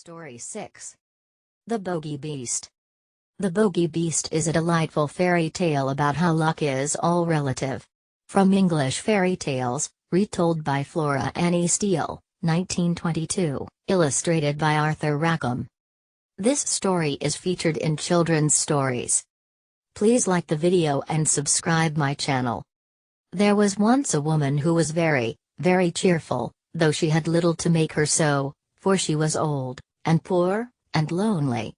Story-6. The Bogey Beast. The Bogey Beast is a delightful fairy tale about how luck is all relative. From English Fairy Tales, retold by Flora Annie Steele, 1922, illustrated by Arthur Rackham. This story is featured in Children's Stories. Please like the video and subscribe my channel. There was once a woman who was very, very cheerful, though she had little to make her so, for she was old, and poor, and lonely.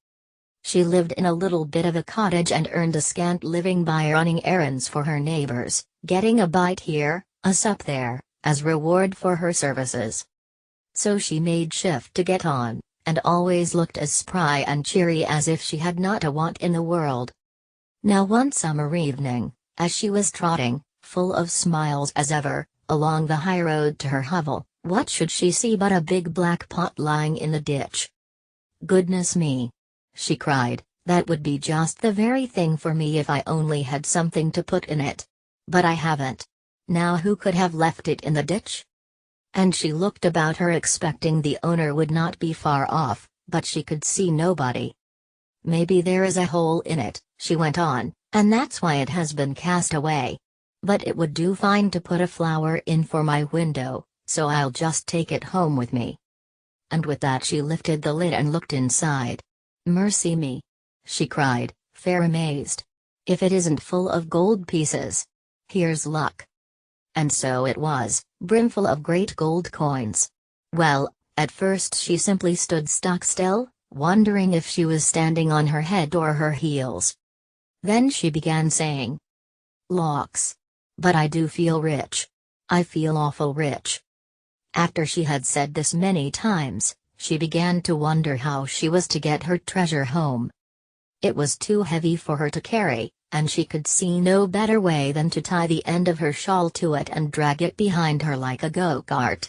She lived in a little bit of a cottage and earned a scant living by running errands for her neighbours, getting a bite here, a sup there, as reward for her services. So she made shift to get on, and always looked as spry and cheery as if she had not a want in the world. Now one summer evening, as she was trotting, full of smiles as ever, along the high road to her hovel, what should she see but a big black pot lying in the ditch. "Goodness me!" she cried, "that would be just the very thing for me if I only had something to put in it. But I haven't. Now who could have left it in the ditch?" And she looked about her expecting the owner would not be far off, but she could see nobody. "Maybe there is a hole in it," she went on, "and that's why it has been cast away. But it would do fine to put a flower in for my window, so I'll just take it home with me." And with that she lifted the lid and looked inside. "Mercy me!" she cried, fair amazed. "If it isn't full of gold pieces! Here's luck!" And so it was, brimful of great gold coins. Well, at first she simply stood stock still, wondering if she was standing on her head or her heels. Then she began saying, "Lawks! But I do feel rich. I feel awful rich." After she had said this many times, she began to wonder how she was to get her treasure home. It was too heavy for her to carry, and she could see no better way than to tie the end of her shawl to it and drag it behind her like a go-cart.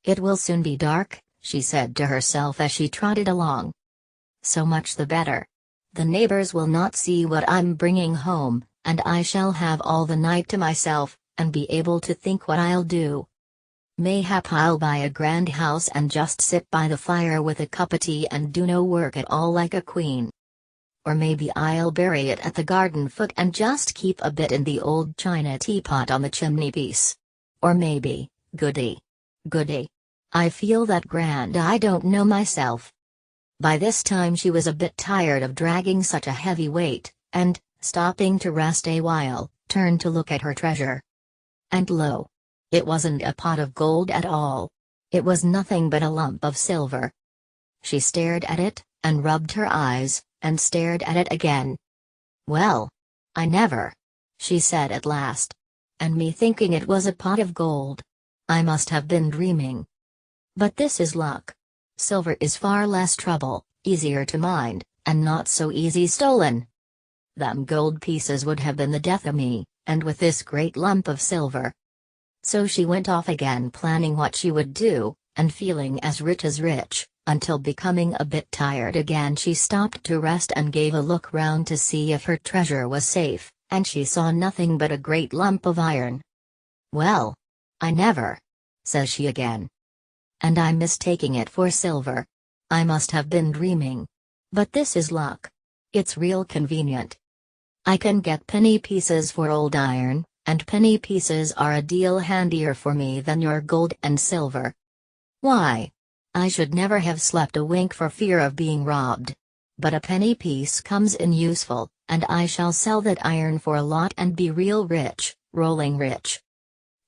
"It will soon be dark," she said to herself as she trotted along. "So much the better. The neighbours will not see what I'm bringing home, and I shall have all the night to myself, and be able to think what I'll do. Mayhap I'll buy a grand house and just sit by the fire with a cup of tea and do no work at all like a queen. Or maybe I'll bury it at the garden foot and just keep a bit in the old china teapot on the chimney piece. Or maybe, goody, I feel that grand I don't know myself." By this time she was a bit tired of dragging such a heavy weight, and, stopping to rest a while, turned to look at her treasure. And lo! It wasn't a pot of gold at all. It was nothing but a lump of silver. She stared at it, and rubbed her eyes, and stared at it again. "Well, I never," she said at last. "And me thinking it was a pot of gold. I must have been dreaming. But this is luck. Silver is far less trouble, easier to mind, and not so easy stolen. Them gold pieces would have been the death of me, and with this great lump of silver." So she went off again planning what she would do, and feeling as rich, until becoming a bit tired again she stopped to rest and gave a look round to see if her treasure was safe, and she saw nothing but a great lump of iron. "Well, I never," says she again. "And I'm mistaking it for silver. I must have been dreaming. But this is luck. It's real convenient. I can get penny pieces for old iron, and penny pieces are a deal handier for me than your gold and silver. Why, I should never have slept a wink for fear of being robbed. But a penny piece comes in useful, and I shall sell that iron for a lot and be real rich, rolling rich."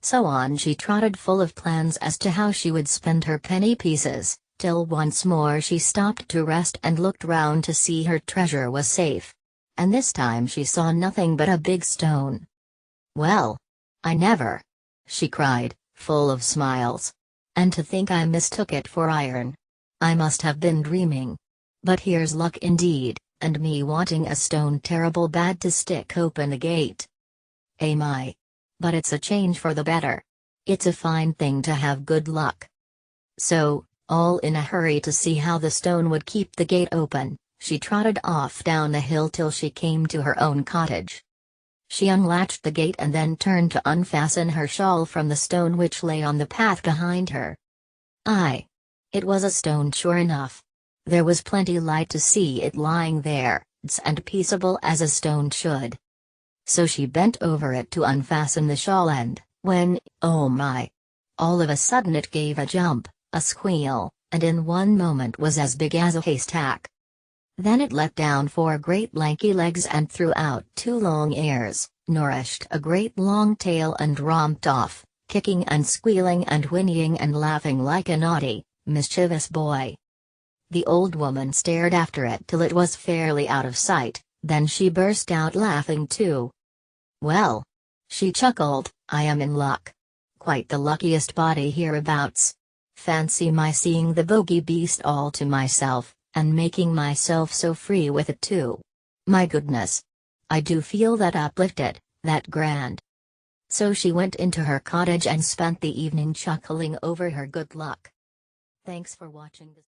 So on she trotted full of plans as to how she would spend her penny pieces, till once more she stopped to rest and looked round to see her treasure was safe. And this time she saw nothing but a big stone. "Well, I never!" she cried, full of smiles. "And to think I mistook it for iron. I must have been dreaming. But here's luck indeed, and me wanting a stone terrible bad to stick open the gate. My! But it's a change for the better. It's a fine thing to have good luck." So, all in a hurry to see how the stone would keep the gate open, she trotted off down the hill till she came to her own cottage. She unlatched the gate and then turned to unfasten her shawl from the stone which lay on the path behind her. Aye! It was a stone sure enough. There was plenty light to see it lying there, and peaceable as a stone should. So she bent over it to unfasten the shawl when, oh my! All of a sudden it gave a jump, a squeal, and in one moment was as big as a haystack. Then it let down 4 great lanky legs and threw out 2 long ears, nourished a great long tail and romped off, kicking and squealing and whinnying and laughing like a naughty, mischievous boy. The old woman stared after it till it was fairly out of sight, then she burst out laughing too. "Well," she chuckled, "I am in luck. Quite the luckiest body hereabouts. Fancy my seeing the Bogey Beast all to myself, and making myself so free with it too. My goodness! I do feel that uplifted, that grand." So she went into her cottage and spent the evening chuckling over her good luck. Thanks for watching this.